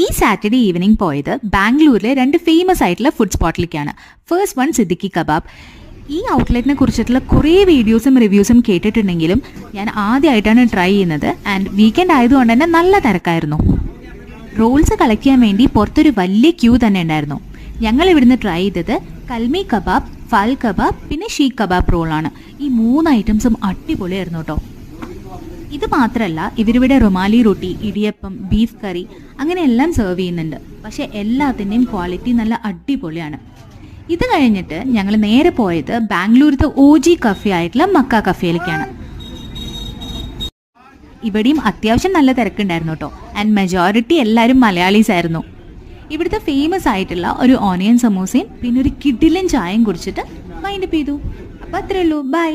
ഈ Saturday evening പോയത് ബാംഗ്ലൂരിലെ 2 ഫേമസ് ആയിട്ടുള്ള ഫുഡ് സ്പോട്ടിലേക്കാണ്. First one Siddiqui kebab. ഈ ഔട്ട്ലെറ്റിനെ കുറിച്ചിട്ടുള്ള കുറേ വീഡിയോസും റിവ്യൂസും കേട്ടിട്ടുണ്ടെങ്കിലും ഞാൻ ആദ്യമായിട്ടാണ് ട്രൈ ചെയ്യുന്നത്. ആൻഡ് വീക്കെൻഡ് ആയതുകൊണ്ട് തന്നെ നല്ല തിരക്കായിരുന്നു. റോൾസ് കളക്ട് ചെയ്യാൻ വേണ്ടി പുറത്തൊരു വലിയ ക്യൂ തന്നെ ഉണ്ടായിരുന്നു. ഞങ്ങൾ ഇവിടുന്ന് ട്രൈ ചെയ്തത് കൽമി കബാബ്, ഫാൽ കബാബ്, പിന്നെ ഷീഖ് കബാബ് റോളാണ്. ഈ 3 ഐറ്റംസും അടിപൊളിയായിരുന്നു കേട്ടോ. ഇത് മാത്രമല്ല, ഇവരിവിടെ റുമാലി റൊട്ടി, ഇടിയപ്പം, ബീഫ് കറി അങ്ങനെ എല്ലാം സെർവ് ചെയ്യുന്നുണ്ട്. പക്ഷേ എല്ലാത്തിൻ്റെയും ക്വാളിറ്റി നല്ല അടിപൊളിയാണ്. ഇത് കഴിഞ്ഞിട്ട് ഞങ്ങൾ നേരെ പോയത് ബാംഗ്ലൂരിലത്തെ OG കഫേ ആയിട്ടുള്ള മക്ക കഫേയിലേക്കാണ്. ഇവിടെയും അത്യാവശ്യം നല്ല തിരക്കുണ്ടായിരുന്നു കേട്ടോ. ആൻഡ് മെജോറിറ്റി എല്ലാവരും മലയാളീസ് ആയിരുന്നു. ഇവിടുത്തെ ഫേമസ് ആയിട്ടുള്ള ഒരു ഓണിയൻ സമൂസയും പിന്നെ ഒരു കിഡിലൻ ചായയും കുടിച്ചിട്ട് വൈൻഡപ്പ് ചെയ്തു. അപ്പോൾ അത്രയേ ഉള്ളൂ. ബൈ.